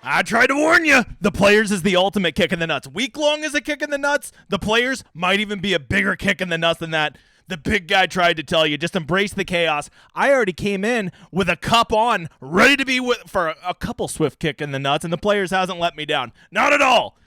I tried to warn you. The Players is the ultimate kick in the nuts. Week long is a kick in the nuts. The Players might even be a bigger kick in the nuts than that. The big guy tried to tell you, just embrace the chaos. I already came in with a cup on, ready to be for a couple swift kick in the nuts, and the Players hasn't let me down. Not at all.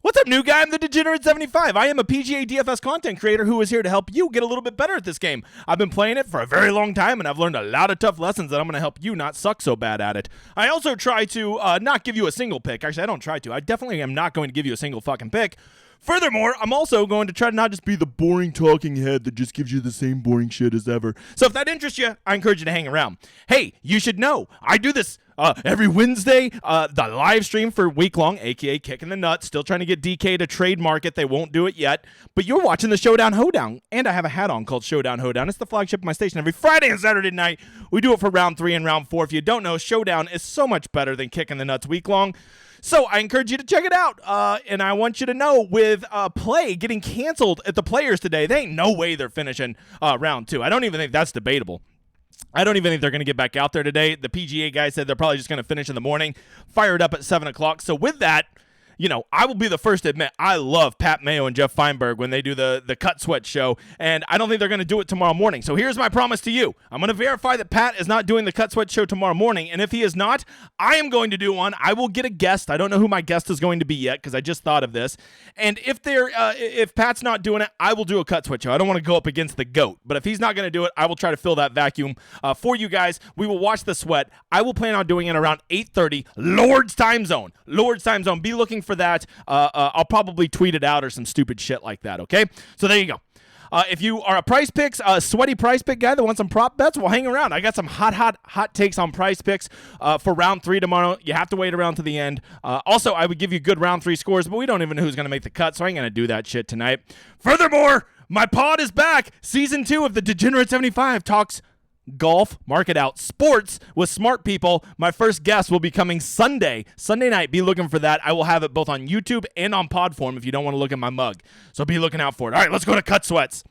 What's up, new guy? I'm the Degenerate 75. I am a PGA DFS content creator who is here to help you get a little bit better at this game. I've been playing it for a very long time, and I've learned a lot of tough lessons that I'm going to help you not suck so bad at it. I also try to not give you a single pick. Actually, I don't try to. I definitely am not going to give you a single fucking pick. Furthermore, I'm also going to try to not just be the boring talking head that just gives you the same boring shit as ever. So if that interests you, I encourage you to hang around. Hey, you should know, I do this every Wednesday, the live stream for week long, aka Kicking the Nuts. Still trying to get DK to trademark it. They won't do it yet. But you're watching the Showdown Hoedown. And I have a hat on called Showdown Hoedown. It's the flagship of my station. Every Friday and Saturday night, we do it for round 3 and round 4. If you don't know, Showdown is so much better than Kicking the Nuts week long. So I encourage you to check it out, and I want you to know with play getting canceled at the Players today, there ain't no way they're finishing round 2. I don't even think that's debatable. I don't even think they're going to get back out there today. The PGA guy said they're probably just going to finish in the morning, fire it up at 7 o'clock. So with that, you know, I will be the first to admit I love Pat Mayo and Jeff Feinberg when they do the Cut Sweat show, and I don't think they're going to do it tomorrow morning. So here's my promise to you. I'm going to verify that Pat is not doing the Cut Sweat show tomorrow morning, and if he is not, I am going to do one. I will get a guest. I don't know who my guest is going to be yet because I just thought of this. And if Pat's not doing it, I will do a Cut Sweat show. I don't want to go up against the GOAT, but if he's not going to do it, I will try to fill that vacuum for you guys. We will watch the sweat. I will plan on doing it around 8:30 Lord's time zone. Lord's time zone. Be looking for that. I'll probably tweet it out or some stupid shit like that, okay? So there you go. If you are a PrizePicks, sweaty PrizePick guy that wants some prop bets, well, hang around. I got some hot takes on PrizePicks for round 3 tomorrow. You have to wait around to the end. Also, I would give you good round 3 scores, but we don't even know who's going to make the cut, so I ain't going to do that shit tonight. Furthermore, my pod is back. Season 2 of the Degenerate 75 talks golf, mark it out, sports with smart people. My first guest will be coming Sunday night. Be looking for that. I will have it both on YouTube and on pod form if you don't want to look at my mug. So be looking out for it. All right, let's go to Cut Sweats.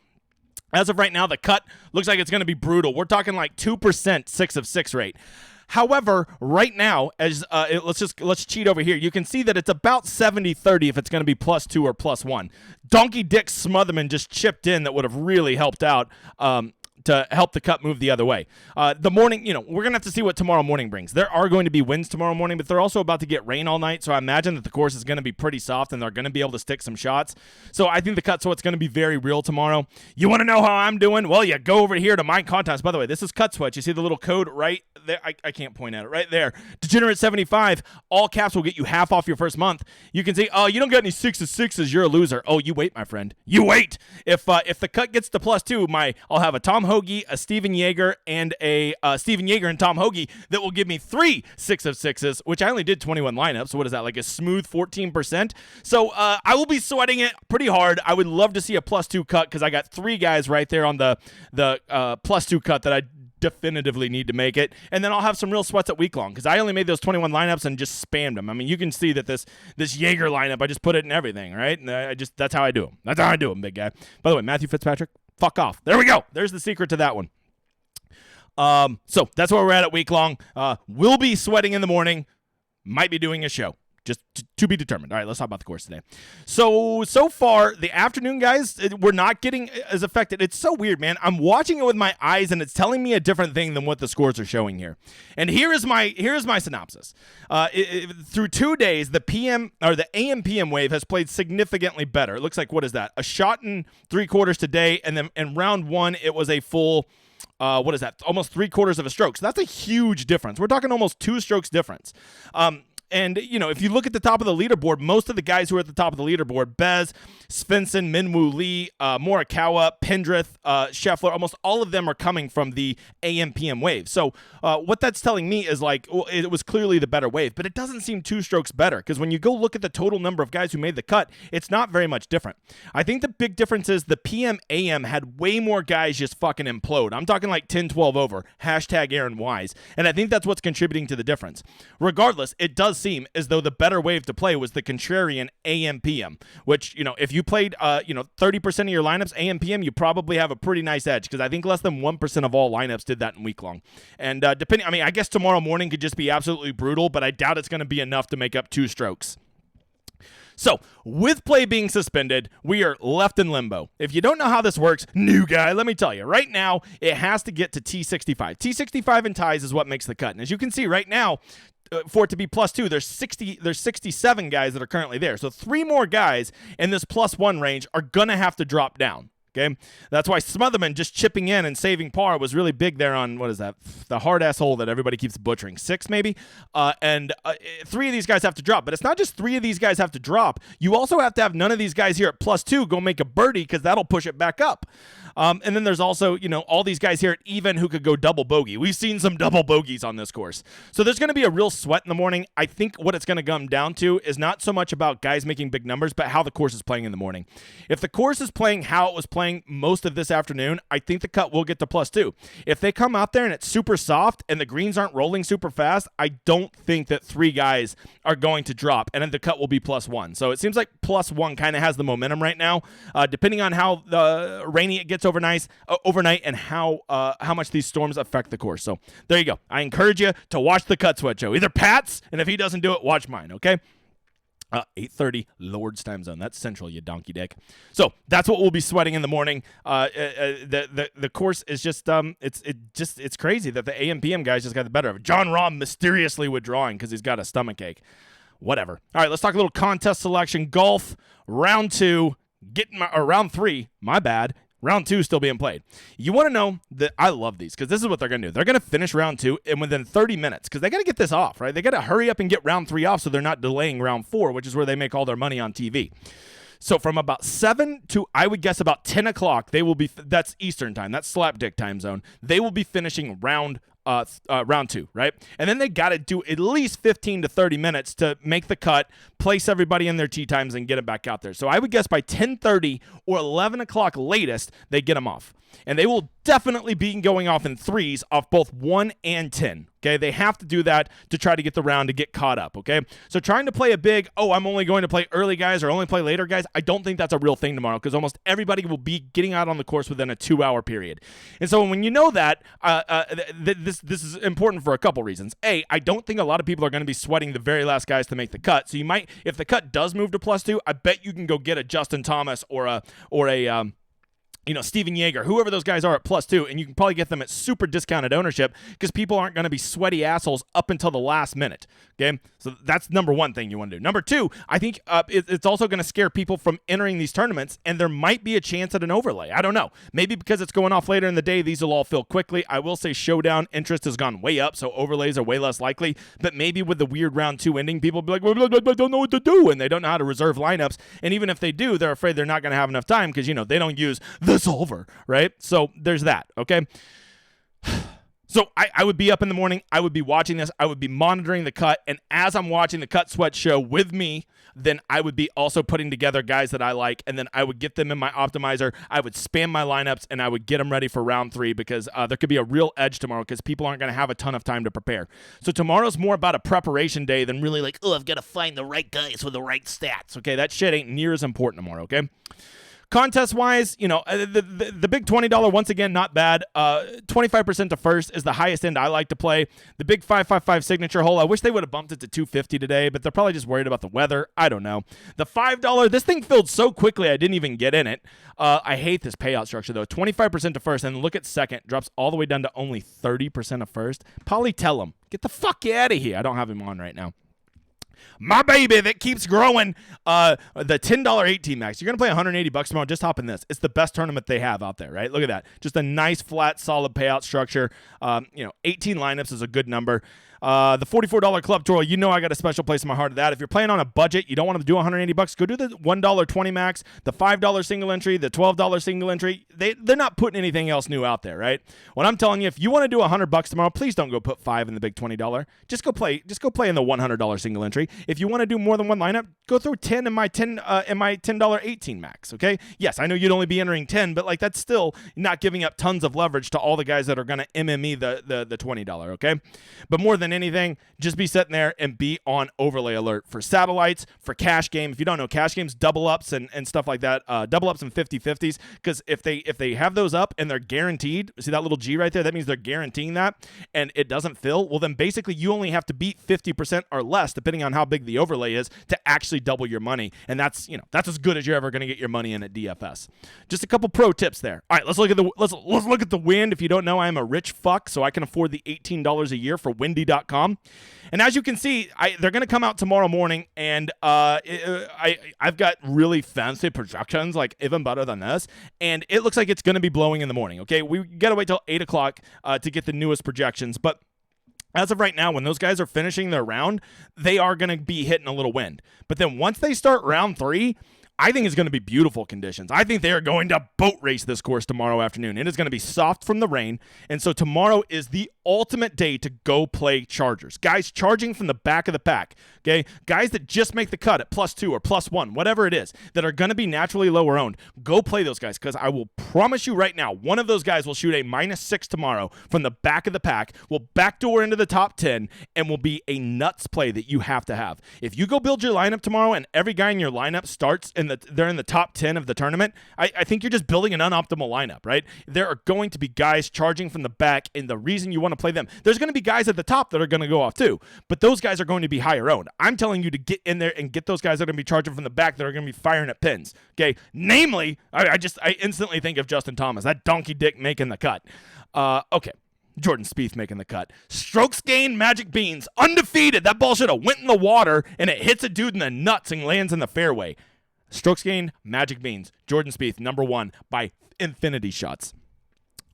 As of right now, the cut looks like it's going to be brutal. We're talking like 2% 6 of 6 rate. However, right now, as let's cheat over here. You can see that it's about 70-30 if it's going to be +2 or +1. Donkey Dick Smotherman just chipped in that would have really helped out to help the cut move the other way. The morning, you know, we're going to have to see what tomorrow morning brings. There are going to be winds tomorrow morning, but they're also about to get rain all night, so I imagine that the course is going to be pretty soft and they're going to be able to stick some shots. So I think the cut sweat's going to be very real tomorrow. You want to know how I'm doing? Well, yeah, go over here to my contest. By the way, this is Cut Sweat. You see the little code right there? I can't point at it. Right there. Degenerate 75. All caps will get you half off your first month. You can say, oh, you don't got any 6 of 6s. You're a loser. Oh, you wait, my friend. You wait. If the cut gets to +2, I'll have a Tom Hoagie, a Steven Yeager, and a Steven Yeager and Tom Hoagie that will give me 3 6 of 6s, which I only did 21 lineups. So what is that, like a smooth 14%? So I will be sweating it pretty hard. I would love to see a +2 cut because I got 3 guys right there on the +2 cut that I definitively need to make it, and then I'll have some real sweats at week long because I only made those 21 lineups and just spammed them. I mean, you can see that this Yeager lineup, I just put it in everything, right? And that's how I do them. That's how I do them, big guy. By the way, Matthew Fitzpatrick, fuck off. There we go. There's the secret to that one. So that's where we're at week long. We'll be sweating in the morning. Might be doing a show. Just to be determined. All right, let's talk about the course today. So far, the afternoon guys, we're not getting as affected. It's so weird, man. I'm watching it with my eyes, and it's telling me a different thing than what the scores are showing here. And here is my synopsis. Through 2 days, the AM/PM wave has played significantly better. It looks like, what is that? A shot and 3/4 today, and then in round 1, it was a full. What is that? Almost 3/4 of a stroke. So that's a huge difference. We're talking almost 2 strokes difference. And, you know, if you look at the top of the leaderboard, most of the guys who are at the top of the leaderboard, Bez, Svensson, Minwoo Lee, Morikawa, Pendrith, Scheffler, almost all of them are coming from the AM/PM wave. So what that's telling me is, like, well, it was clearly the better wave, but it doesn't seem 2 strokes better because when you go look at the total number of guys who made the cut, it's not very much different. I think the big difference is the PM/AM had way more guys just fucking implode. I'm talking like 10-12 over, #Aaron Wise. And I think that's what's contributing to the difference. Regardless, it does does seem as though the better wave to play was the contrarian AM PM, which, if you played, 30% of your lineups AM PM, you probably have a pretty nice edge, because I think less than 1% of all lineups did that in week long. And I guess tomorrow morning could just be absolutely brutal, but I doubt it's going to be enough to make up 2 strokes. So, with play being suspended, we are left in limbo. If you don't know how this works, new guy, let me tell you. Right now, it has to get to T65. T65 and ties is what makes the cut. And as you can see right now, for it to be +2, there's 67 guys that are currently there. So 3 more guys in this +1 range are going to have to drop down. Okay, that's why Smotherman just chipping in and saving par was really big there on, what is that, the hard-ass hole that everybody keeps butchering, 6 maybe? And 3 of these guys have to drop. But it's not just 3 of these guys have to drop. You also have to have none of these guys here at +2 go make a birdie, because that'll push it back up. And then there's also, all these guys here at even who could go double bogey. We've seen some double bogeys on this course. So there's going to be a real sweat in the morning. I think what it's going to come down to is not so much about guys making big numbers, but how the course is playing in the morning. If the course is playing how it was playing most of this afternoon, I think the cut will get to +2. If they come out there and it's super soft and the greens aren't rolling super fast, I don't think that 3 guys are going to drop, and then the cut will be +1. So it seems like +1 kind of has the momentum right now, depending on how rainy it gets overnight and how much these storms affect the course. So there you go. I encourage you to watch the cut sweat show. Either Pat's, and if he doesn't do it, watch mine, okay? 8:30 Lord's time zone. That's central, you donkey dick. So that's what we'll be sweating in the morning. The course is just it's crazy that the AM PM guys just got the better of it. John Rahm mysteriously withdrawing because he's got a stomach ache. Whatever. All right, let's talk a little contest selection. Golf round 3. My bad. Round 2 still being played. You want to know that I love these, because this is what they're going to do. They're going to finish round 2 in within 30 minutes, because they got to get this off, right? They got to hurry up and get round 3 off so they're not delaying round 4, which is where they make all their money on TV. So from about 7 to, I would guess, about 10 o'clock, they will be, that's Eastern time, that's slapdick time zone, they will be finishing round 2, right? And then they got to do at least 15 to 30 minutes to make the cut, place everybody in their tee times, and get them back out there. So I would guess by 10:30 or 11 o'clock latest, they get them off. And they will definitely be going off in 3s off both 1 and 10. Okay, they have to do that to try to get the round to get caught up. Okay, so trying to play a big, I'm only going to play early guys or only play later guys, I don't think that's a real thing tomorrow, because almost everybody will be getting out on the course within a 2-hour period. And so when you know that, this is important for a couple reasons. A, I don't think a lot of people are going to be sweating the very last guys to make the cut. So you might, if the cut does move to +2, I bet you can go get a Justin Thomas or a Steven Yeager, whoever those guys are at +2, and you can probably get them at super discounted ownership, because people aren't going to be sweaty assholes up until the last minute. Okay, so that's number 1 thing you want to do. Number 2, I think it's also going to scare people from entering these tournaments, and there might be a chance at an overlay. I don't know. Maybe because it's going off later in the day, these will all fill quickly. I will say Showdown interest has gone way up, so overlays are way less likely. But maybe with the weird round 2 ending, people will be like, well, I don't know what to do, and they don't know how to reserve lineups. And even if they do, they're afraid they're not going to have enough time, because they don't use the solver, right? So there's that. Okay. So I would be up in the morning. I would be watching this. I would be monitoring the cut. And as I'm watching the cut sweat show with me, then I would be also putting together guys that I like. And then I would get them in my optimizer. I would spam my lineups, and I would get them ready for round 3, because there could be a real edge tomorrow, because people aren't going to have a ton of time to prepare. So tomorrow's more about a preparation day than really like, I've got to find the right guys with the right stats. Okay, that shit ain't near as important tomorrow, okay? Contest-wise, the big $20, once again, not bad. 25% to first is the highest end I like to play. The big 555 signature hole, I wish they would have bumped it to 250 today, but they're probably just worried about the weather. I don't know. The $5, this thing filled so quickly I didn't even get in it. I hate this payout structure, though. 25% to first, and look at second. Drops all the way down to only 30% of first. Polly, tell him. Get the fuck out of here. I don't have him on right now. My baby that keeps growing, the $10 18 max. You're going to play $180 tomorrow. Just hop in this. It's the best tournament they have out there, right? Look at that. Just a nice, flat, solid payout structure. 18 lineups is a good number. The $44 club tour, I got a special place in my heart of that. If you're playing on a budget, you don't want to do $180, go do the $1 20 max, the $5 single entry, the $12 single entry. They're not putting anything else new out there, right? What I'm telling you, if you want to do $100 tomorrow, please don't go put 5 in the big $20. Just go play in the $100 single entry. If you want to do more than one lineup, go through 10 in my $10 18 max, okay? Yes, I know you'd only be entering 10, but that's still not giving up tons of leverage to all the guys that are going to MME the $20, okay? But more than than anything, just be sitting there and be on overlay alert for satellites, for cash game. If you don't know, cash games, double ups and stuff like that, double ups and 50-50s, because if they have those up and they're guaranteed, see that little G right there? That means they're guaranteeing that, and it doesn't fill. Well, then basically you only have to beat 50% or less, depending on how big the overlay is, to actually double your money, and that's as good as you're ever going to get your money in at DFS. Just a couple pro tips there. All right, let's look at the wind. If you don't know, I am a rich fuck, so I can afford the $18 a year for windy.com. And as you can see, they're going to come out tomorrow morning, and I've got really fancy projections, like even better than this, and it looks like it's going to be blowing in the morning, okay? We got to wait till 8 o'clock to get the newest projections, but as of right now, when those guys are finishing their round, they are going to be hitting a little wind. But then once they start round 3, I think it's going to be beautiful conditions. I think they are going to boat race this course tomorrow afternoon. It is going to be soft from the rain, and so tomorrow is the ultimate day to go play chargers. Guys charging from the back of the pack, okay? Guys that just make the cut at +2 or +1, whatever it is, that are going to be naturally lower owned. Go play those guys, because I will promise you right now, one of those guys will shoot a -6 tomorrow from the back of the pack, will backdoor into the top 10, and will be a nuts play that you have to have. If you go build your lineup tomorrow and every guy in your lineup starts they're in the top 10 of the tournament, I think you're just building an unoptimal lineup, right? There are going to be guys charging from the back, and the reason you want to play them, there's going to be guys at the top that are going to go off too, but those guys are going to be higher owned. I'm telling you to get in there and get those guys that are going to be charging from the back that are going to be firing at pins, okay? Namely, I instantly think of Justin Thomas, that donkey dick making the cut. Okay. Jordan Spieth making the cut. Strokes gained, Magic Beans, undefeated. That ball should have went in the water, and it hits a dude in the nuts and lands in the fairway. Strokes gained, Magic Beans. Jordan Spieth, number 1 by infinity shots.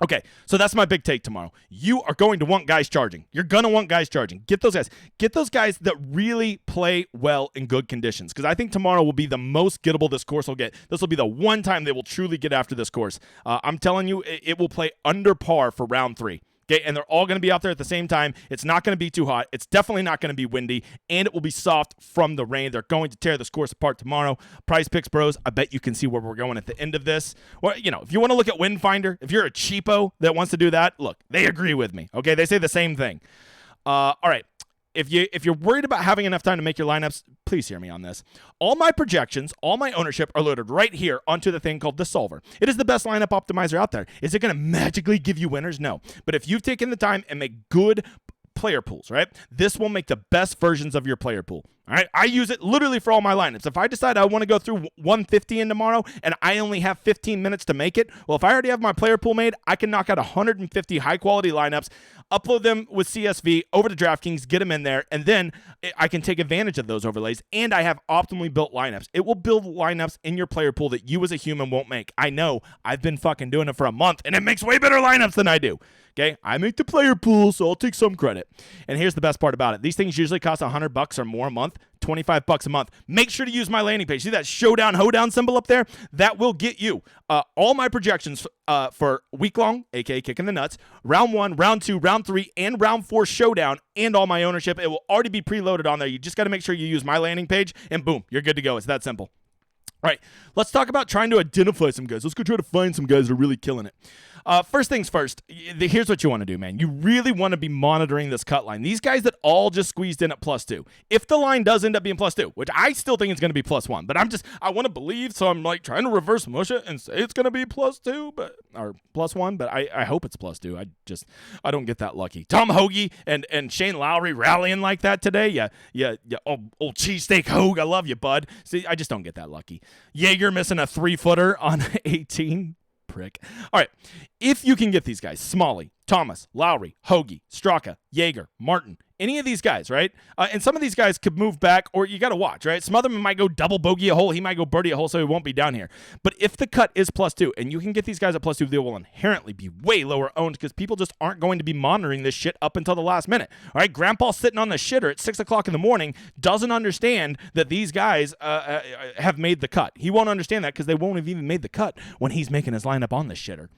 Okay, so that's my big take tomorrow. You are going to want guys charging. You're going to want guys charging. Get those guys. Get those guys that really play well in good conditions, because I think tomorrow will be the most gettable this course will get. This will be the one time they will truly get after this course. I'm telling you, it will play under par for round 3. Okay, and they're all going to be out there at the same time. It's not going to be too hot. It's definitely not going to be windy, and it will be soft from the rain. They're going to tear this course apart tomorrow. PrizePicks bros, I bet you can see where we're going at the end of this. Well, if you want to look at Wind Finder, if you're a cheapo that wants to do that, look, they agree with me. Okay, they say the same thing. All right. If you're worried about having enough time to make your lineups, please hear me on this. All my projections, all my ownership are loaded right here onto the thing called the Solver. It is the best lineup optimizer out there. Is it going to magically give you winners? No. But if you've taken the time and make good player pools, right? This will make the best versions of your player pool. All right, I use it literally for all my lineups. If I decide I want to go through 150 in tomorrow and I only have 15 minutes to make it, well, if I already have my player pool made, I can knock out 150 high-quality lineups, upload them with CSV over to DraftKings, get them in there, and then I can take advantage of those overlays, and I have optimally built lineups. It will build lineups in your player pool that you as a human won't make. I know. I've been fucking doing it for a month, and it makes way better lineups than I do. Okay, I make the player pool, so I'll take some credit. And here's the best part about it. These things usually cost $100 or more a month, $25 a month. Make sure to use my landing page. See that Showdown Hoedown symbol up there? That will get you all my projections for week long, aka kicking the nuts, round 1, round 2, round 3, and round 4 Showdown, and all my ownership. It will already be preloaded on there. You just got to make sure you use my landing page, and boom, you're good to go. It's that simple. All right, let's talk about trying to identify some guys. Let's go try to find some guys that are really killing it. First things first, here's what you want to do, man. You really want to be monitoring this cut line. These guys that all just squeezed in at +2. If the line does end up being +2, which I still think it's going to be +1, but I want to believe, so I'm like trying to reverse mush it and say it's going to be +2, or +1, but I hope it's +2. I don't get that lucky. Tom Hoagie and Shane Lowry rallying like that today. Yeah, old cheesesteak Hogue, I love you, bud. See, I just don't get that lucky. Jaeger missing a 3-footer on 18. Prick. All right, if you can get these guys, Smalley, Thomas, Lowry, Hoagie, Straka, Jaeger, Martin, any of these guys, right? And some of these guys could move back, or you got to watch, right? Some of them might go double bogey a hole. He might go birdie a hole, so he won't be down here. But if the cut is +2, and you can get these guys at +2, they will inherently be way lower owned because people just aren't going to be monitoring this shit up until the last minute. All right, Grandpa's sitting on the shitter at 6 o'clock in the morning, doesn't understand that these guys have made the cut. He won't understand that because they won't have even made the cut when he's making his lineup on the shitter.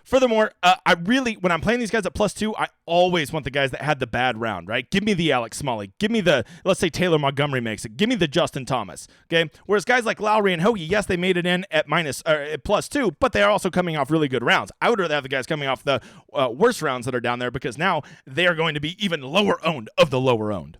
Furthermore, when I'm playing these guys at +2, I always want the guys that had the bad round, right? Give me the Alex Smalley. Give me let's say Taylor Montgomery makes it. Give me the Justin Thomas, okay? Whereas guys like Lowry and Hoagie, yes, they made it in at +2, but they are also coming off really good rounds. I would rather have the guys coming off the worst rounds that are down there because now they are going to be even lower owned of the lower owned.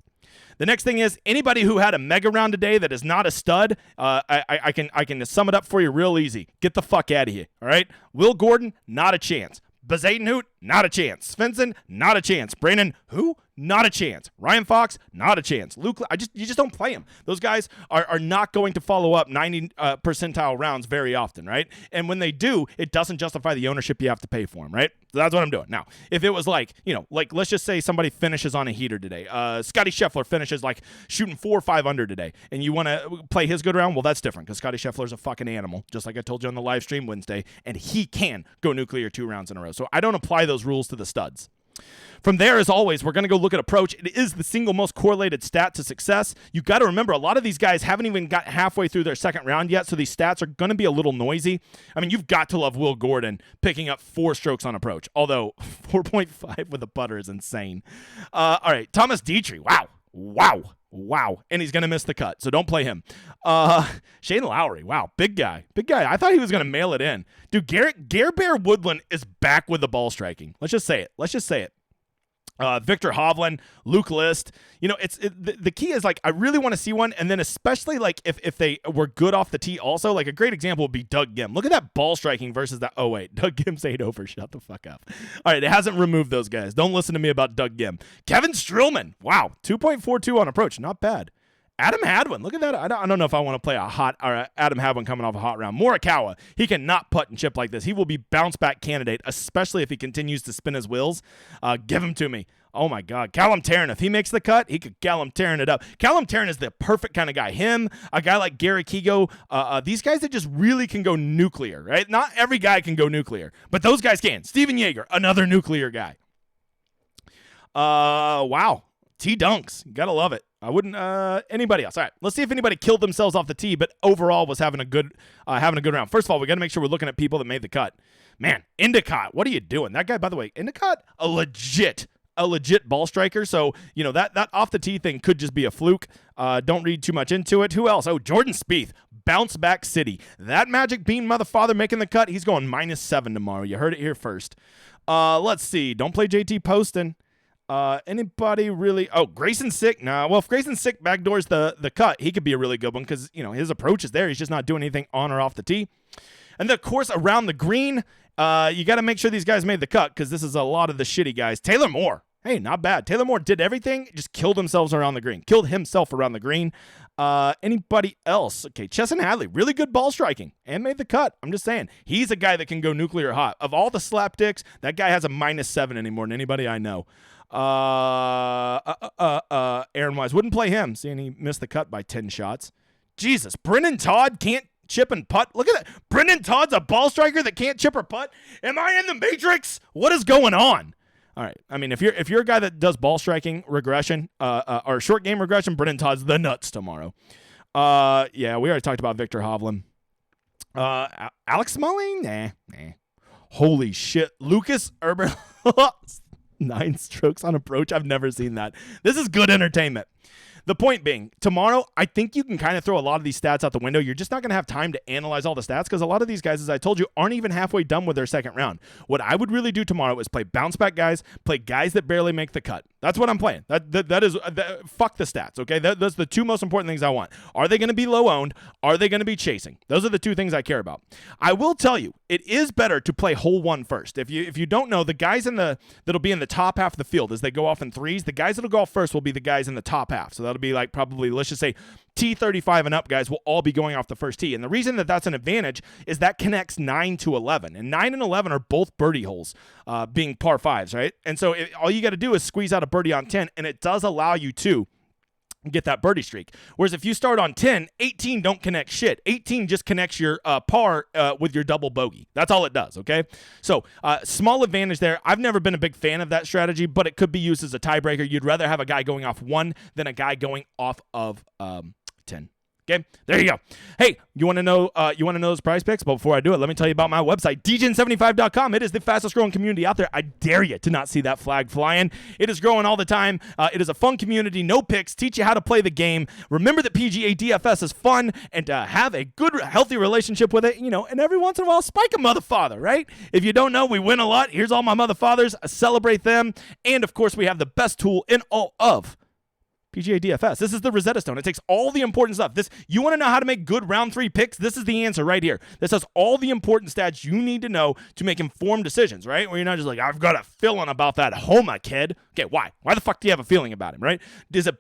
The next thing is anybody who had a mega round today that is not a stud, I can sum it up for you real easy. Get the fuck out of here, all right? Will Gordon, not a chance. Bazadenhout, not a chance. Svensson, not a chance. Brandon, who? Not a chance. Ryan Fox, not a chance. Luke, you just don't play them. Those guys are not going to follow up 90 percentile rounds very often, right? And when they do, it doesn't justify the ownership you have to pay for them, right? So that's what I'm doing. Now, if it was like let's just say somebody finishes on a heater today. Scotty Scheffler finishes like shooting 4 or 5 under today, and you want to play his good round, well, that's different because Scotty Scheffler's a fucking animal, just like I told you on the live stream Wednesday, and he can go nuclear 2 rounds in a row. So I don't apply those rules to the studs. From there, as always, we're going to go look at approach. It is the single most correlated stat to success. You got to remember, a lot of these guys haven't even got halfway through their second round yet, so these stats are going to be a little noisy. I mean, you've got to love Will Gordon picking up 4 strokes on approach, although 4.5 with a putter is insane. All right, Thomas Dietrich, wow. And he's going to miss the cut, so don't play him. Shane Lowry, wow, big guy. I thought he was going to mail it in. Dude, Gare Bear Woodland is back with the ball striking. Let's just say it. Victor Hovland, Luke List. The key is, like, I really want to see one, and then especially, like, if they were good off the tee also, like, a great example would be Doug Gim. Look at that ball striking versus that. Oh, wait, Doug Gim's 8 over. Shut the fuck up. All right, it hasn't removed those guys. Don't listen to me about Doug Gim. Kevin Strillman, wow, 2.42 on approach. Not bad. Adam Hadwin, look at that. I don't know if I want to play Adam Hadwin coming off a hot round. Morikawa, he cannot putt and chip like this. He will be bounce back candidate, especially if he continues to spin his wheels. Give him to me. Oh, my God. Callum Tarrant, if he makes the cut, he could Callum Tarrant it up. Callum Tarrant is the perfect kind of guy. Him, a guy like Gary Kigo, these guys that just really can go nuclear, right? Not every guy can go nuclear, but those guys can. Steven Yeager, another nuclear guy. Wow. T-Dunks. You got to love it. I wouldn't anybody else. All right, let's see if anybody killed themselves off the tee, but overall was having a good round. First of all, we got to make sure we're looking at people that made the cut. Man, Endicott, what are you doing? That guy, by the way, Endicott, a legit ball striker. So that off the tee thing could just be a fluke. Don't read too much into it. Who else? Oh, Jordan Spieth, bounce back city. That Magic Bean motherfather making the cut. He's going -7 tomorrow. You heard it here first. Let's see. Don't play JT Poston. Anybody really? Oh, Grayson Sick. Nah. Well, if Grayson Sick backdoors the cut, he could be a really good one because his approach is there. He's just not doing anything on or off the tee. And of course, around the green, you got to make sure these guys made the cut because this is a lot of the shitty guys. Taylor Moore. Hey, not bad. Taylor Moore did everything, just killed himself around the green. Anybody else? Okay, Chesson Hadley, really good ball striking and made the cut. I'm just saying, he's a guy that can go nuclear hot. Of all the slapdicks, that guy has a -7 anymore than anybody I know. Aaron Wise, wouldn't play him, seeing he missed the cut by 10 shots. Jesus, Brendan Todd can't chip and putt. Look at that. Brendan Todd's a ball striker that can't chip or putt. Am I in the Matrix? What is going on? All right. I mean, if you're a guy that does ball striking regression, or short game regression, Brendan Todd's the nuts tomorrow. Yeah, we already talked about Victor Hovland. Alex Smalley? Nah. Holy shit. Lucas Urban, 9 strokes on approach. I've never seen that. This is good entertainment. The point being, tomorrow, I think you can kind of throw a lot of these stats out the window. You're just not going to have time to analyze all the stats because a lot of these guys, as I told you, aren't even halfway done with their second round. What I would really do tomorrow is play bounce back guys, play guys that barely make the cut. That's what I'm playing. That is fuck the stats, okay? Those are the 2 most important things I want. Are they going to be low owned? Are they going to be chasing? Those are the 2 things I care about. I will tell you, it is better to play hole 1 first. If you don't know, the guys that'll be in the top half of the field as they go off in threes, the guys that'll go off first will be the guys in the top half. So that'll be like probably, let's just say, T35 and up guys will all be going off the first tee. And the reason that that's an advantage is that connects 9 to 11. And 9 and 11 are both birdie holes, being par 5s, right? And so all you got to do is squeeze out a birdie on 10, and it does allow you to get that birdie streak. Whereas if you start on 10, 18 don't connect shit. 18 just connects your par with your double bogey. That's all it does, okay? So small advantage there. I've never been a big fan of that strategy, but it could be used as a tiebreaker. You'd rather have a guy going off 1 than a guy going off of 10. Okay, there you go. Hey, you want to know those prize picks? But before I do it, let me tell you about my website, dgen75.com. It is the fastest growing community out there. I dare you to not see that flag flying. It is growing all the time. It is a fun community, no picks, teach you how to play the game. Remember that PGA DFS is fun, and have a good, healthy relationship with it, and every once in a while, spike a motherfather, right? If you don't know, we win a lot. Here's all my motherfathers. Celebrate them. And, of course, we have the best tool in all of PGA DFS. This is the Rosetta Stone. It takes all the important stuff. You want to know how to make good round 3 picks? This is the answer right here. This has all the important stats you need to know to make informed decisions, right? Where you're not just like, I've got a feeling about that Homa kid. Okay, why? Why the fuck do you have a feeling about him, right? Is it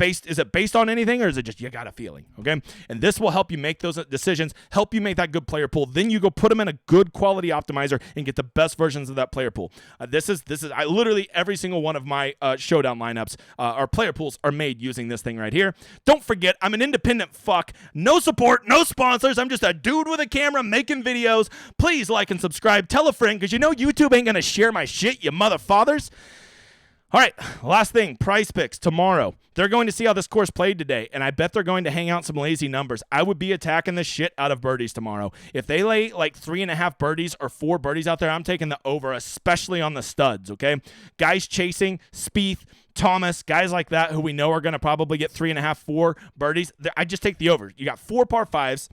based on anything, or is it just you got a feeling, okay? And this will help you make those decisions, help you make that good player pool. Then you go put them in a good quality optimizer and get the best versions of that player pool. This is I literally every single one of my Showdown lineups, our player pools are made using this thing right here. Don't forget, I'm an independent fuck. No support, no sponsors. I'm just a dude with a camera making videos. Please like and subscribe. Tell a friend, because YouTube ain't gonna share my shit, you motherfathers. All right, last thing, PrizePicks tomorrow. They're going to see how this course played today, and I bet they're going to hang out some lazy numbers. I would be attacking the shit out of birdies tomorrow. If they lay like 3.5 birdies or 4 birdies out there, I'm taking the over, especially on the studs, okay? Guys chasing, Spieth, Thomas, guys like that who we know are going to probably get 3.5, 4 birdies. I just take the over. You got 4 par 5s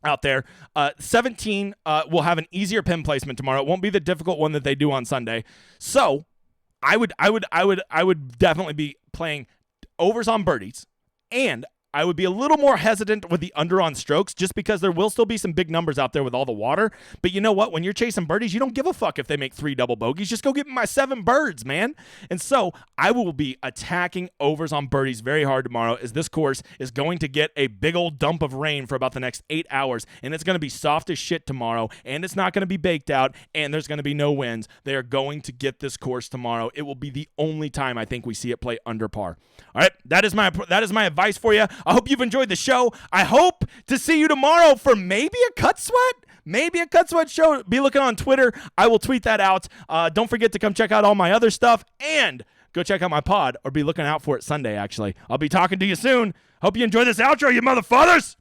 out there. 17 will have an easier pin placement tomorrow. It won't be the difficult one that they do on Sunday. So I would definitely be playing overs on birdies, and I would be a little more hesitant with the under on strokes, just because there will still be some big numbers out there with all the water. But you know what? When you're chasing birdies, you don't give a fuck if they make 3 double bogeys. Just go get my 7 birds, man. And so I will be attacking overs on birdies very hard tomorrow, as this course is going to get a big old dump of rain for about the next 8 hours, and it's going to be soft as shit tomorrow, and it's not going to be baked out, and there's going to be no winds. They are going to get this course tomorrow. It will be the only time I think we see it play under par. All right, that is my advice for you. I hope you've enjoyed the show. I hope to see you tomorrow for maybe a cut sweat. Maybe a cut sweat show. Be looking on Twitter. I will tweet that out. Don't forget to come check out all my other stuff, and go check out my pod, or be looking out for it Sunday, actually. I'll be talking to you soon. Hope you enjoy this outro, you motherfathers.